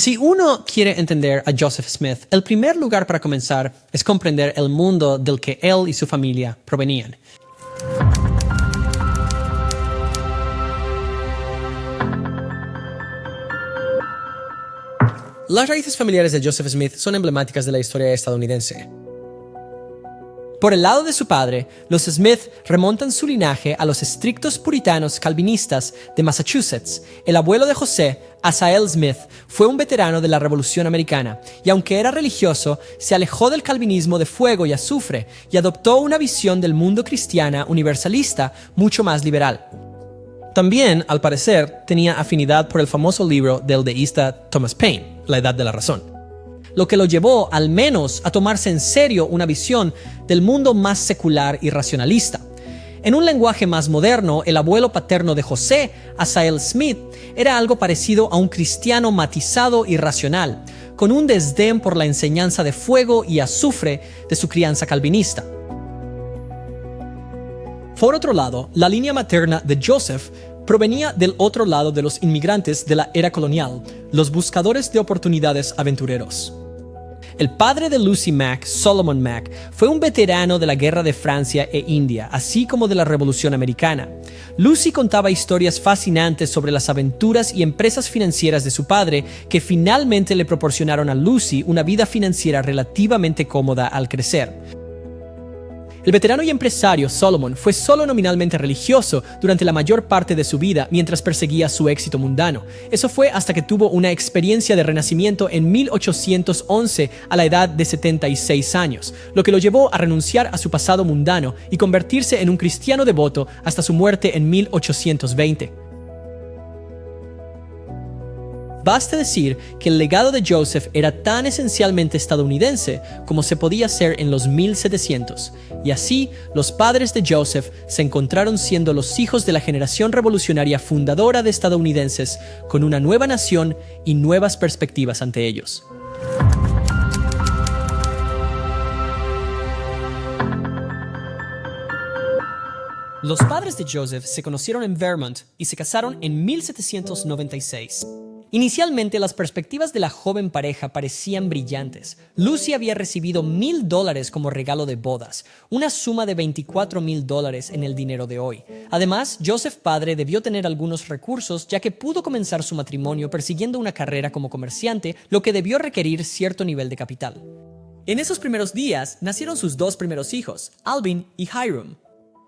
Si uno quiere entender a Joseph Smith, el primer lugar para comenzar es comprender el mundo del que él y su familia provenían. Las raíces familiares de Joseph Smith son emblemáticas de la historia estadounidense. Por el lado de su padre, los Smith remontan su linaje a los estrictos puritanos calvinistas de Massachusetts. El abuelo de José, Asael Smith, fue un veterano de la Revolución Americana y aunque era religioso, se alejó del calvinismo de fuego y azufre y adoptó una visión del mundo cristiana universalista mucho más liberal. También, al parecer, tenía afinidad por el famoso libro del deísta Thomas Paine, La Edad de la Razón, lo que lo llevó, al menos, a tomarse en serio una visión del mundo más secular y racionalista. En un lenguaje más moderno, el abuelo paterno de José, Asael Smith, era algo parecido a un cristiano matizado y racional, con un desdén por la enseñanza de fuego y azufre de su crianza calvinista. Por otro lado, la línea materna de Joseph provenía del otro lado de los inmigrantes de la era colonial, los buscadores de oportunidades aventureros. El padre de Lucy Mack, Solomon Mack, fue un veterano de la Guerra de Francia e India, así como de la Revolución Americana. Lucy contaba historias fascinantes sobre las aventuras y empresas financieras de su padre, que finalmente le proporcionaron a Lucy una vida financiera relativamente cómoda al crecer. El veterano y empresario Solomon fue solo nominalmente religioso durante la mayor parte de su vida mientras perseguía su éxito mundano. Eso fue hasta que tuvo una experiencia de renacimiento en 1811 a la edad de 76 años, lo que lo llevó a renunciar a su pasado mundano y convertirse en un cristiano devoto hasta su muerte en 1820. Basta decir que el legado de Joseph era tan esencialmente estadounidense como se podía ser en los 1700, y así los padres de Joseph se encontraron siendo los hijos de la generación revolucionaria fundadora de estadounidenses, con una nueva nación y nuevas perspectivas ante ellos. Los padres de Joseph se conocieron en Vermont y se casaron en 1796. Inicialmente, las perspectivas de la joven pareja parecían brillantes. Lucy había recibido $1,000 como regalo de bodas, una suma de $24,000 en el dinero de hoy. Además, Joseph padre debió tener algunos recursos, ya que pudo comenzar su matrimonio persiguiendo una carrera como comerciante, lo que debió requerir cierto nivel de capital. En esos primeros días, nacieron sus dos primeros hijos, Alvin y Hiram.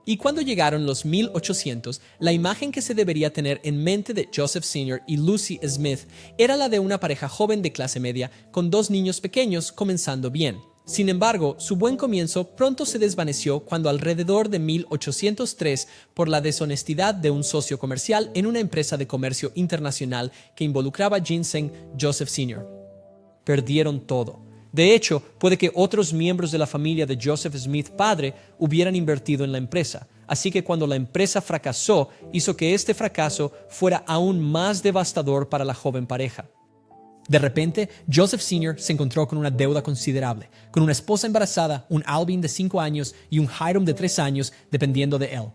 Y cuando llegaron los 1800, la imagen que se debería tener en mente de Joseph Sr. y Lucy Smith era la de una pareja joven de clase media con dos niños pequeños comenzando bien. Sin embargo, su buen comienzo pronto se desvaneció cuando alrededor de 1803, por la deshonestidad de un socio comercial en una empresa de comercio internacional que involucraba ginseng, Joseph Sr. perdieron todo. De hecho, puede que otros miembros de la familia de Joseph Smith padre hubieran invertido en la empresa, así que cuando la empresa fracasó, hizo que este fracaso fuera aún más devastador para la joven pareja. De repente, Joseph Sr. se encontró con una deuda considerable, con una esposa embarazada, un Alvin de 5 años y un Hiram de 3 años, dependiendo de él.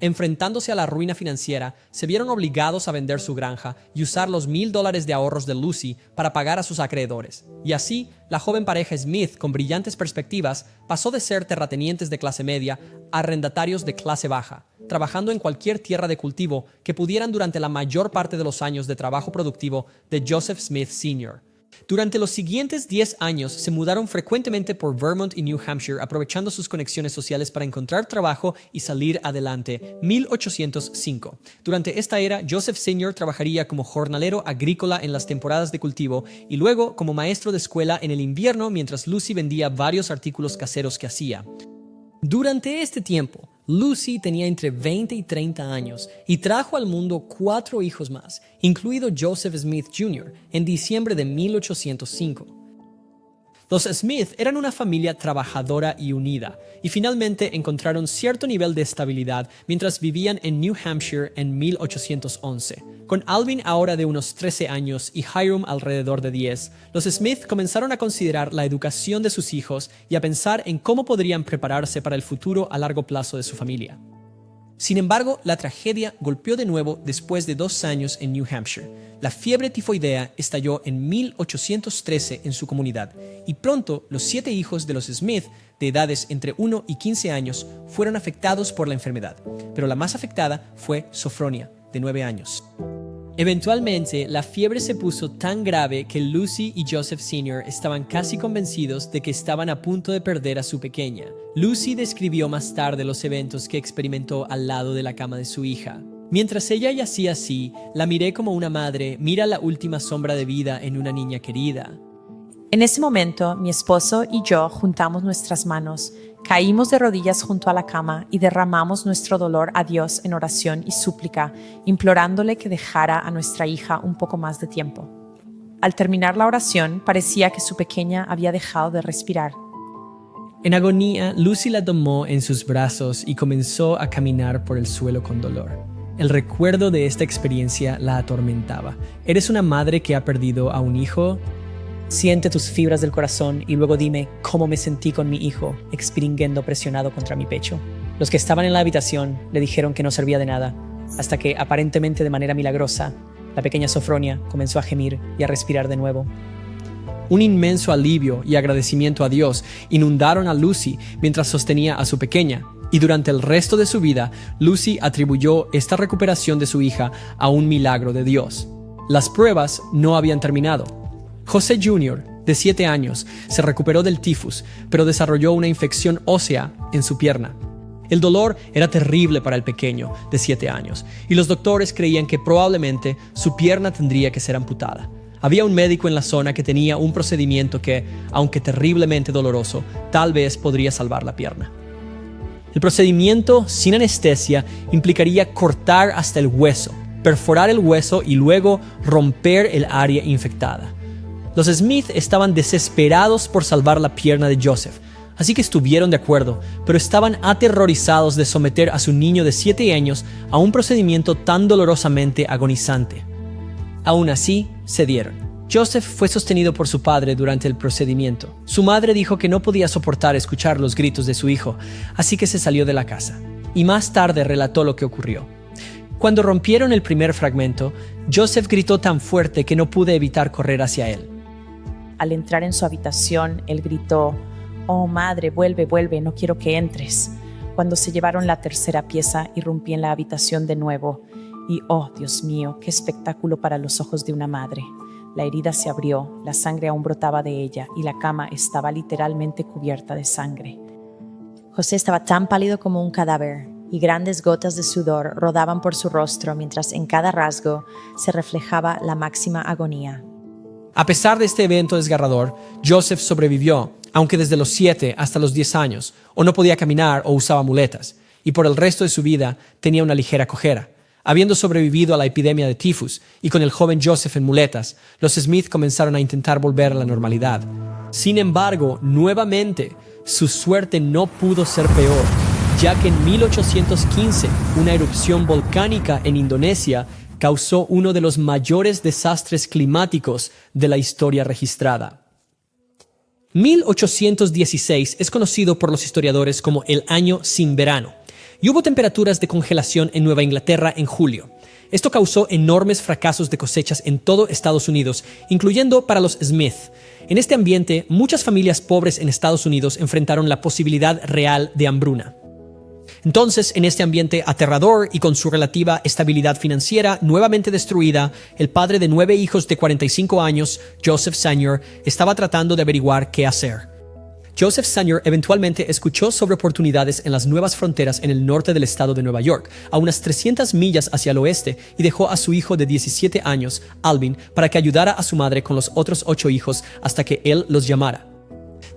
Enfrentándose a la ruina financiera, se vieron obligados a vender su granja y usar los $1,000 de ahorros de Lucy para pagar a sus acreedores. Y así, la joven pareja Smith, con brillantes perspectivas, pasó de ser terratenientes de clase media a arrendatarios de clase baja, trabajando en cualquier tierra de cultivo que pudieran durante la mayor parte de los años de trabajo productivo de Joseph Smith Sr. Durante los siguientes 10 años se mudaron frecuentemente por Vermont y New Hampshire, aprovechando sus conexiones sociales para encontrar trabajo y salir adelante. 1805. Durante esta era, Joseph Sr. trabajaría como jornalero agrícola en las temporadas de cultivo y luego como maestro de escuela en el invierno mientras Lucy vendía varios artículos caseros que hacía. Durante este tiempo, Lucy tenía entre 20 y 30 años y trajo al mundo 4 hijos más, incluido Joseph Smith Jr., en diciembre de 1805. Los Smith eran una familia trabajadora y unida, y finalmente encontraron cierto nivel de estabilidad mientras vivían en New Hampshire en 1811. Con Alvin ahora de unos 13 años y Hiram alrededor de 10, los Smith comenzaron a considerar la educación de sus hijos y a pensar en cómo podrían prepararse para el futuro a largo plazo de su familia. Sin embargo, la tragedia golpeó de nuevo después de 2 años en New Hampshire. La fiebre tifoidea estalló en 1813 en su comunidad, y pronto los 7 hijos de los Smith, de edades entre 1 y 15 años, fueron afectados por la enfermedad, pero la más afectada fue Sophronia, de 9 años. Eventualmente, la fiebre se puso tan grave que Lucy y Joseph Sr. estaban casi convencidos de que estaban a punto de perder a su pequeña. Lucy describió más tarde los eventos que experimentó al lado de la cama de su hija. Mientras ella yacía así, la miré como una madre mira la última sombra de vida en una niña querida. En ese momento, mi esposo y yo juntamos nuestras manos, caímos de rodillas junto a la cama y derramamos nuestro dolor a Dios en oración y súplica, implorándole que dejara a nuestra hija un poco más de tiempo. Al terminar la oración, parecía que su pequeña había dejado de respirar. En agonía, Lucy la tomó en sus brazos y comenzó a caminar por el suelo con dolor. El recuerdo de esta experiencia la atormentaba. ¿Eres una madre que ha perdido a un hijo? Siente tus fibras del corazón y luego dime cómo me sentí con mi hijo, expiringuendo presionado contra mi pecho. Los que estaban en la habitación le dijeron que no servía de nada, hasta que, aparentemente de manera milagrosa, la pequeña Sophronia comenzó a gemir y a respirar de nuevo. Un inmenso alivio y agradecimiento a Dios inundaron a Lucy mientras sostenía a su pequeña, y durante el resto de su vida, Lucy atribuyó esta recuperación de su hija a un milagro de Dios. Las pruebas no habían terminado. José Jr., de 7 años, se recuperó del tifus, pero desarrolló una infección ósea en su pierna. El dolor era terrible para el pequeño, de 7 años, y los doctores creían que probablemente su pierna tendría que ser amputada. Había un médico en la zona que tenía un procedimiento que, aunque terriblemente doloroso, tal vez podría salvar la pierna. El procedimiento sin anestesia implicaría cortar hasta el hueso, perforar el hueso y luego romper el área infectada. Los Smith estaban desesperados por salvar la pierna de Joseph, así que estuvieron de acuerdo, pero estaban aterrorizados de someter a su niño de 7 años a un procedimiento tan dolorosamente agonizante. Aún así, cedieron. Joseph fue sostenido por su padre durante el procedimiento. Su madre dijo que no podía soportar escuchar los gritos de su hijo, así que se salió de la casa, y más tarde relató lo que ocurrió. Cuando rompieron el primer fragmento, Joseph gritó tan fuerte que no pude evitar correr hacia él. Al entrar en su habitación, él gritó: «Oh, madre, vuelve, vuelve, no quiero que entres». Cuando se llevaron la tercera pieza, irrumpí en la habitación de nuevo. Y, oh, Dios mío, qué espectáculo para los ojos de una madre. La herida se abrió, la sangre aún brotaba de ella y la cama estaba literalmente cubierta de sangre. José estaba tan pálido como un cadáver y grandes gotas de sudor rodaban por su rostro mientras en cada rasgo se reflejaba la máxima agonía. A pesar de este evento desgarrador, Joseph sobrevivió, aunque desde los 7 hasta los 10 años, o no podía caminar o usaba muletas, y por el resto de su vida tenía una ligera cojera. Habiendo sobrevivido a la epidemia de tifus y con el joven Joseph en muletas, los Smith comenzaron a intentar volver a la normalidad. Sin embargo, nuevamente, su suerte no pudo ser peor, ya que en 1815 una erupción volcánica en Indonesia causó uno de los mayores desastres climáticos de la historia registrada. 1816 es conocido por los historiadores como el año sin verano, y hubo temperaturas de congelación en Nueva Inglaterra en julio. Esto causó enormes fracasos de cosechas en todo Estados Unidos, incluyendo para los Smith. En este ambiente, muchas familias pobres en Estados Unidos enfrentaron la posibilidad real de hambruna. Entonces, en este ambiente aterrador y con su relativa estabilidad financiera nuevamente destruida, el padre de 9 hijos de 45 años, Joseph Sr., estaba tratando de averiguar qué hacer. Joseph Sr. eventualmente escuchó sobre oportunidades en las nuevas fronteras en el norte del estado de Nueva York, a unas 300 millas hacia el oeste, y dejó a su hijo de 17 años, Alvin, para que ayudara a su madre con los otros 8 hijos hasta que él los llamara.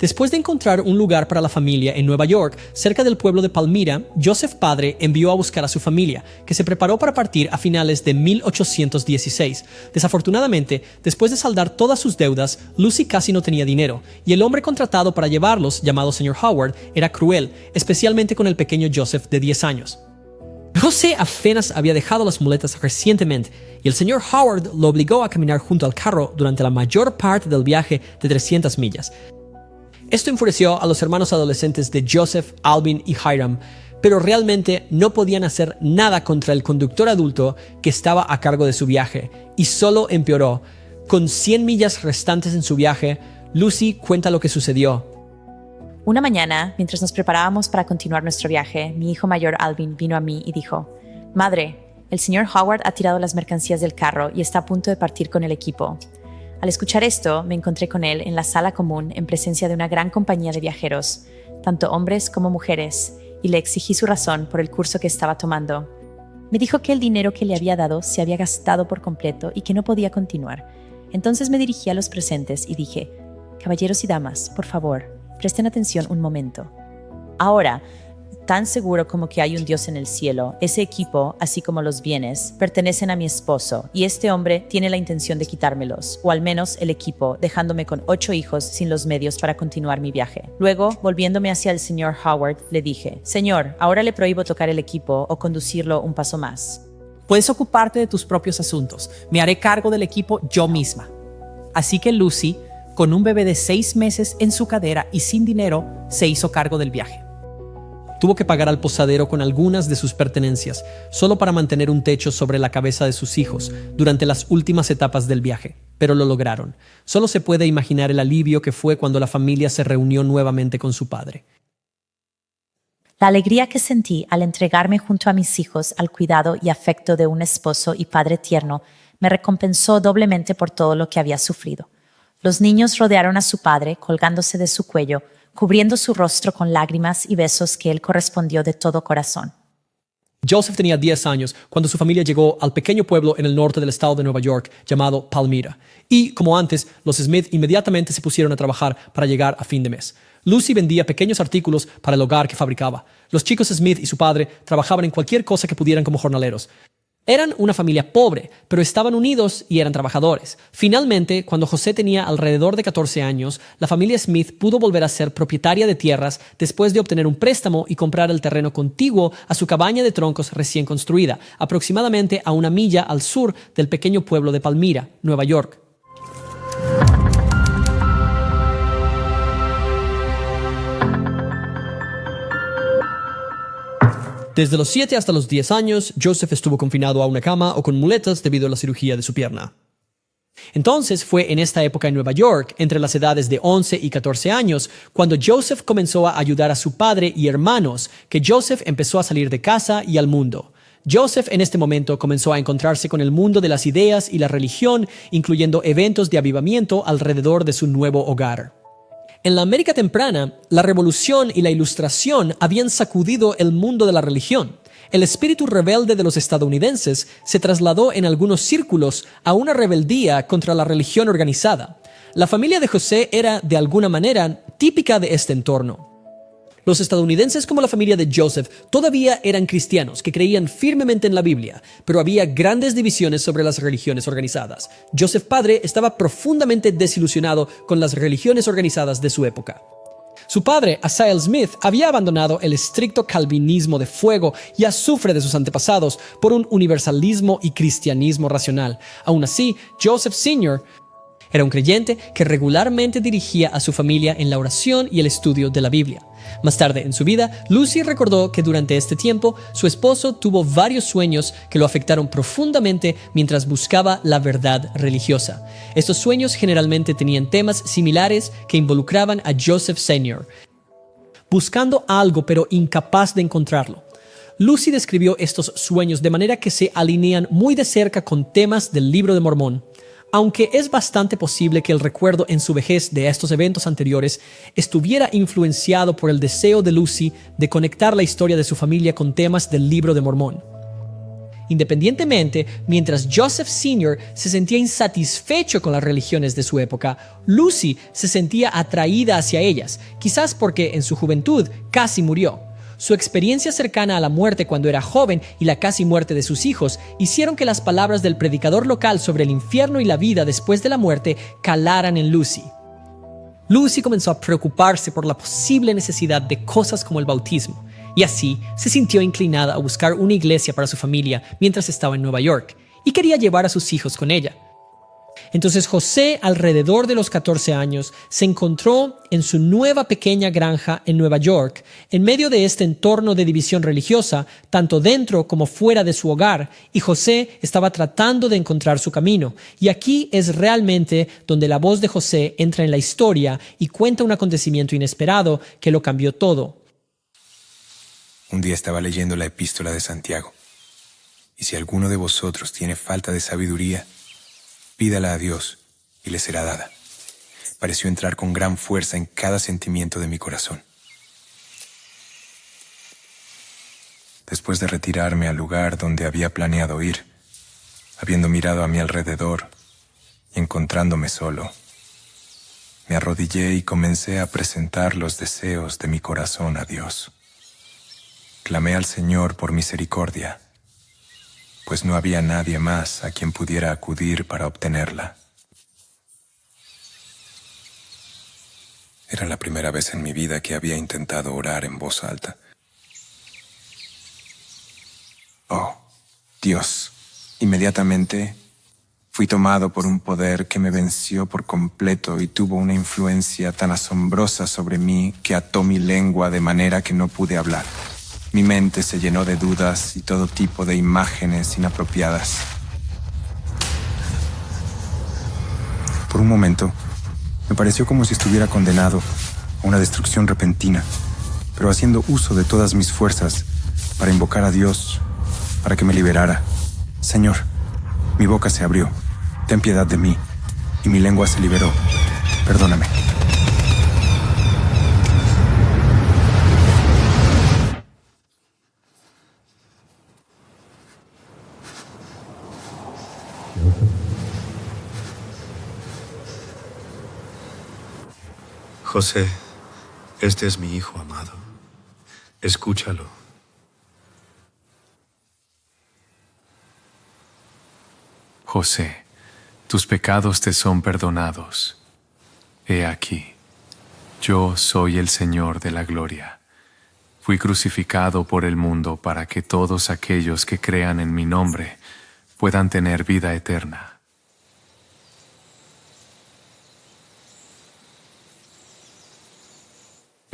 Después de encontrar un lugar para la familia en Nueva York, cerca del pueblo de Palmyra, Joseph padre envió a buscar a su familia, que se preparó para partir a finales de 1816. Desafortunadamente, después de saldar todas sus deudas, Lucy casi no tenía dinero, y el hombre contratado para llevarlos, llamado Sr. Howard, era cruel, especialmente con el pequeño Joseph de 10 años. José apenas había dejado las muletas recientemente, y el Sr. Howard lo obligó a caminar junto al carro durante la mayor parte del viaje de 300 millas. Esto enfureció a los hermanos adolescentes de Joseph, Alvin y Hiram, pero realmente no podían hacer nada contra el conductor adulto que estaba a cargo de su viaje, y solo empeoró. Con 100 millas restantes en su viaje, Lucy cuenta lo que sucedió. Una mañana, mientras nos preparábamos para continuar nuestro viaje, mi hijo mayor Alvin vino a mí y dijo: «Madre, el señor Howard ha tirado las mercancías del carro y está a punto de partir con el equipo». Al escuchar esto, me encontré con él en la sala común en presencia de una gran compañía de viajeros, tanto hombres como mujeres, y le exigí su razón por el curso que estaba tomando. Me dijo que el dinero que le había dado se había gastado por completo y que no podía continuar. Entonces me dirigí a los presentes y dije: «Caballeros y damas, por favor, presten atención un momento. Ahora, tan seguro como que hay un Dios en el cielo, ese equipo, así como los bienes, pertenecen a mi esposo, y este hombre tiene la intención de quitármelos, o al menos el equipo, dejándome con 8 hijos sin los medios para continuar mi viaje». Luego, volviéndome hacia el señor Howard, le dije: «Señor, ahora le prohíbo tocar el equipo o conducirlo un paso más». Puedes ocuparte de tus propios asuntos. Me haré cargo del equipo yo misma. Así que Lucy, con un bebé de 6 meses en su cadera y sin dinero, se hizo cargo del viaje. Tuvo que pagar al posadero con algunas de sus pertenencias, solo para mantener un techo sobre la cabeza de sus hijos durante las últimas etapas del viaje, pero lo lograron. Solo se puede imaginar el alivio que fue cuando la familia se reunió nuevamente con su padre. La alegría que sentí al entregarme junto a mis hijos al cuidado y afecto de un esposo y padre tierno me recompensó doblemente por todo lo que había sufrido. Los niños rodearon a su padre, colgándose de su cuello, cubriendo su rostro con lágrimas y besos que él correspondió de todo corazón. Joseph tenía 10 años cuando su familia llegó al pequeño pueblo en el norte del estado de Nueva York llamado Palmyra. Y, como antes, los Smith inmediatamente se pusieron a trabajar para llegar a fin de mes. Lucy vendía pequeños artículos para el hogar que fabricaba. Los chicos Smith y su padre trabajaban en cualquier cosa que pudieran como jornaleros. Eran una familia pobre, pero estaban unidos y eran trabajadores. Finalmente, cuando José tenía alrededor de 14 años, la familia Smith pudo volver a ser propietaria de tierras después de obtener un préstamo y comprar el terreno contiguo a su cabaña de troncos recién construida, aproximadamente a 1 milla al sur del pequeño pueblo de Palmyra, Nueva York. Desde los 7 hasta los 10 años, Joseph estuvo confinado a una cama o con muletas debido a la cirugía de su pierna. Entonces fue en esta época en Nueva York, entre las edades de 11 y 14 años, cuando Joseph comenzó a ayudar a su padre y hermanos, que Joseph empezó a salir de casa y al mundo. Joseph en este momento comenzó a encontrarse con el mundo de las ideas y la religión, incluyendo eventos de avivamiento alrededor de su nuevo hogar. En la América temprana, la Revolución y la Ilustración habían sacudido el mundo de la religión. El espíritu rebelde de los estadounidenses se trasladó en algunos círculos a una rebeldía contra la religión organizada. La familia de José era, de alguna manera, típica de este entorno. Los estadounidenses, como la familia de Joseph, todavía eran cristianos que creían firmemente en la Biblia, pero había grandes divisiones sobre las religiones organizadas. Joseph padre estaba profundamente desilusionado con las religiones organizadas de su época. Su padre, Asahel Smith, había abandonado el estricto calvinismo de fuego y azufre de sus antepasados por un universalismo y cristianismo racional. Aún así, Joseph Sr. era un creyente que regularmente dirigía a su familia en la oración y el estudio de la Biblia. Más tarde en su vida, Lucy recordó que durante este tiempo su esposo tuvo varios sueños que lo afectaron profundamente mientras buscaba la verdad religiosa. Estos sueños generalmente tenían temas similares que involucraban a Joseph Sr., buscando algo pero incapaz de encontrarlo. Lucy describió estos sueños de manera que se alinean muy de cerca con temas del Libro de Mormón. Aunque es bastante posible que el recuerdo en su vejez de estos eventos anteriores estuviera influenciado por el deseo de Lucy de conectar la historia de su familia con temas del Libro de Mormón. Independientemente, mientras Joseph Sr. se sentía insatisfecho con las religiones de su época, Lucy se sentía atraída hacia ellas, quizás porque en su juventud casi murió. Su experiencia cercana a la muerte cuando era joven y la casi muerte de sus hijos hicieron que las palabras del predicador local sobre el infierno y la vida después de la muerte calaran en Lucy. Lucy comenzó a preocuparse por la posible necesidad de cosas como el bautismo, y así se sintió inclinada a buscar una iglesia para su familia mientras estaba en Nueva York, y quería llevar a sus hijos con ella. Entonces José, alrededor de los 14 años, se encontró en su nueva pequeña granja en Nueva York, en medio de este entorno de división religiosa, tanto dentro como fuera de su hogar, y José estaba tratando de encontrar su camino. Y aquí es realmente donde la voz de José entra en la historia y cuenta un acontecimiento inesperado que lo cambió todo. Un día estaba leyendo la epístola de Santiago. Y si alguno de vosotros tiene falta de sabiduría, pídala a Dios y le será dada. Pareció entrar con gran fuerza en cada sentimiento de mi corazón. Después de retirarme al lugar donde había planeado ir, habiendo mirado a mi alrededor y encontrándome solo, me arrodillé y comencé a presentar los deseos de mi corazón a Dios. Clamé al Señor por misericordia, pues no había nadie más a quien pudiera acudir para obtenerla. Era la primera vez en mi vida que había intentado orar en voz alta. Oh, Dios, inmediatamente fui tomado por un poder que me venció por completo y tuvo una influencia tan asombrosa sobre mí que ató mi lengua de manera que no pude hablar. Mi mente se llenó de dudas y todo tipo de imágenes inapropiadas. Por un momento, me pareció como si estuviera condenado a una destrucción repentina, pero haciendo uso de todas mis fuerzas para invocar a Dios, para que me liberara. Señor, mi boca se abrió, ten piedad de mí, y mi lengua se liberó. Perdóname. José, este es mi hijo amado. Escúchalo. José, tus pecados te son perdonados. He aquí, yo soy el Señor de la gloria. Fui crucificado por el mundo para que todos aquellos que crean en mi nombre puedan tener vida eterna.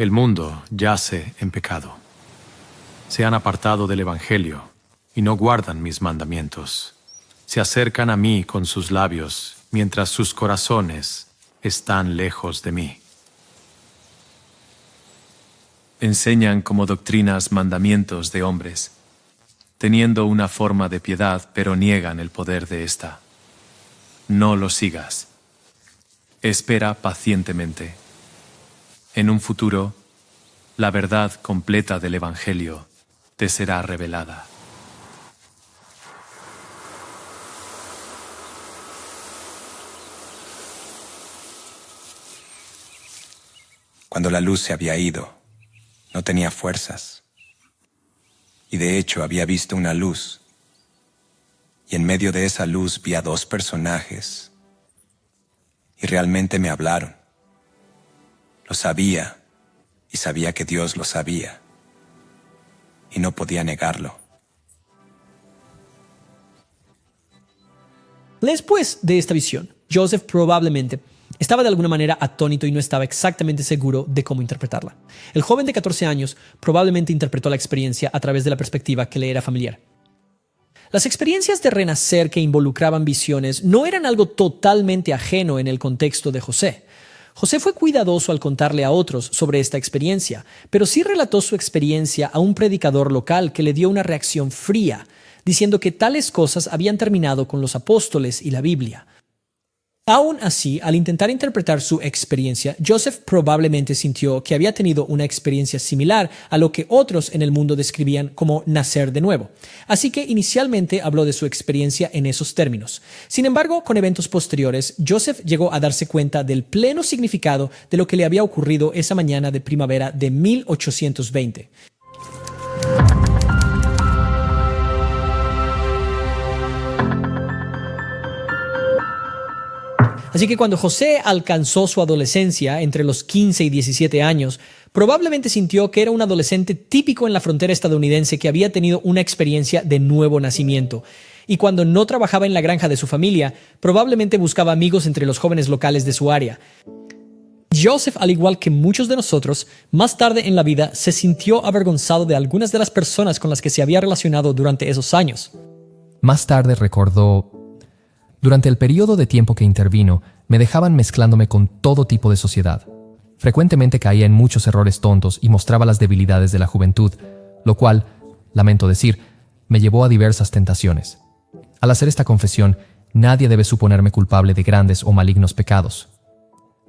El mundo yace en pecado. Se han apartado del Evangelio y no guardan mis mandamientos. Se acercan a mí con sus labios, mientras sus corazones están lejos de mí. Enseñan como doctrinas mandamientos de hombres, teniendo una forma de piedad, pero niegan el poder de ésta. No lo sigas. Espera pacientemente. En un futuro, la verdad completa del Evangelio te será revelada. Cuando la luz se había ido, no tenía fuerzas. Y de hecho había visto una luz. Y en medio de esa luz vi a dos personajes. Y realmente me hablaron. Lo sabía, y sabía que Dios lo sabía, y no podía negarlo. Después de esta visión, Joseph probablemente estaba de alguna manera atónito y no estaba exactamente seguro de cómo interpretarla. El joven de 14 años probablemente interpretó la experiencia a través de la perspectiva que le era familiar. Las experiencias de renacer que involucraban visiones no eran algo totalmente ajeno en el contexto de José. José fue cuidadoso al contarle a otros sobre esta experiencia, pero sí relató su experiencia a un predicador local que le dio una reacción fría, diciendo que tales cosas habían terminado con los apóstoles y la Biblia. Aún así, al intentar interpretar su experiencia, Joseph probablemente sintió que había tenido una experiencia similar a lo que otros en el mundo describían como nacer de nuevo. Así que inicialmente habló de su experiencia en esos términos. Sin embargo, con eventos posteriores, Joseph llegó a darse cuenta del pleno significado de lo que le había ocurrido esa mañana de primavera de 1820. Así que cuando José alcanzó su adolescencia entre los 15 y 17 años, probablemente sintió que era un adolescente típico en la frontera estadounidense que había tenido una experiencia de nuevo nacimiento. y cuando no trabajaba en la granja de su familia, probablemente buscaba amigos entre los jóvenes locales de su área. Joseph, al igual que muchos de nosotros, más tarde en la vida se sintió avergonzado de algunas de las personas con las que se había relacionado durante esos años. Más tarde recordó: durante el periodo de tiempo que intervino, me dejaban mezclándome con todo tipo de sociedad. Frecuentemente caía en muchos errores tontos y mostraba las debilidades de la juventud, lo cual, lamento decir, me llevó a diversas tentaciones. Al hacer esta confesión, nadie debe suponerme culpable de grandes o malignos pecados.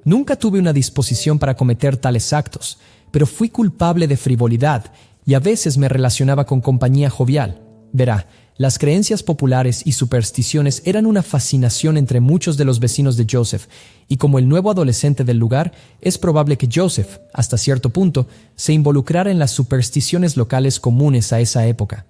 Nunca tuve una disposición para cometer tales actos, pero fui culpable de frivolidad y a veces me relacionaba con compañía jovial. Verá, las creencias populares y supersticiones eran una fascinación entre muchos de los vecinos de Joseph, y como el nuevo adolescente del lugar, es probable que Joseph, hasta cierto punto, se involucrara en las supersticiones locales comunes a esa época.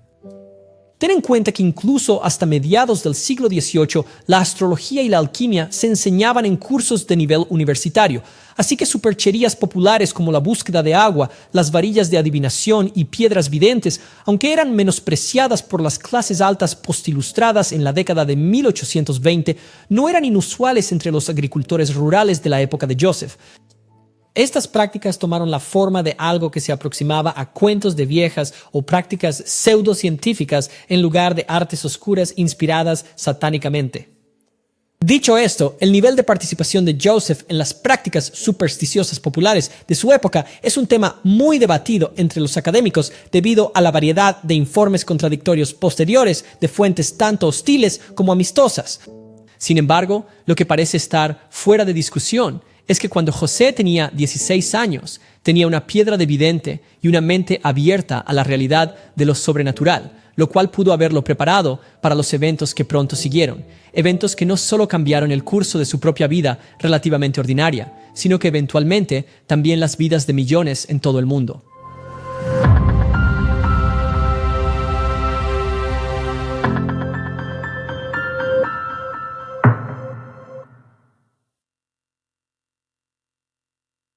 Ten en cuenta que incluso hasta mediados del siglo XVIII, la astrología y la alquimia se enseñaban en cursos de nivel universitario, así que supercherías populares como la búsqueda de agua, las varillas de adivinación y piedras videntes, aunque eran menospreciadas por las clases altas postilustradas en la década de 1820, no eran inusuales entre los agricultores rurales de la época de Joseph. Estas prácticas tomaron la forma de algo que se aproximaba a cuentos de viejas o prácticas pseudocientíficas en lugar de artes oscuras inspiradas satánicamente. Dicho esto, el nivel de participación de Joseph en las prácticas supersticiosas populares de su época es un tema muy debatido entre los académicos debido a la variedad de informes contradictorios posteriores de fuentes tanto hostiles como amistosas. Sin embargo, lo que parece estar fuera de discusión es que cuando José tenía 16 años, tenía una piedra de vidente y una mente abierta a la realidad de lo sobrenatural, lo cual pudo haberlo preparado para los eventos que pronto siguieron, eventos que no solo cambiaron el curso de su propia vida relativamente ordinaria, sino que eventualmente también las vidas de millones en todo el mundo.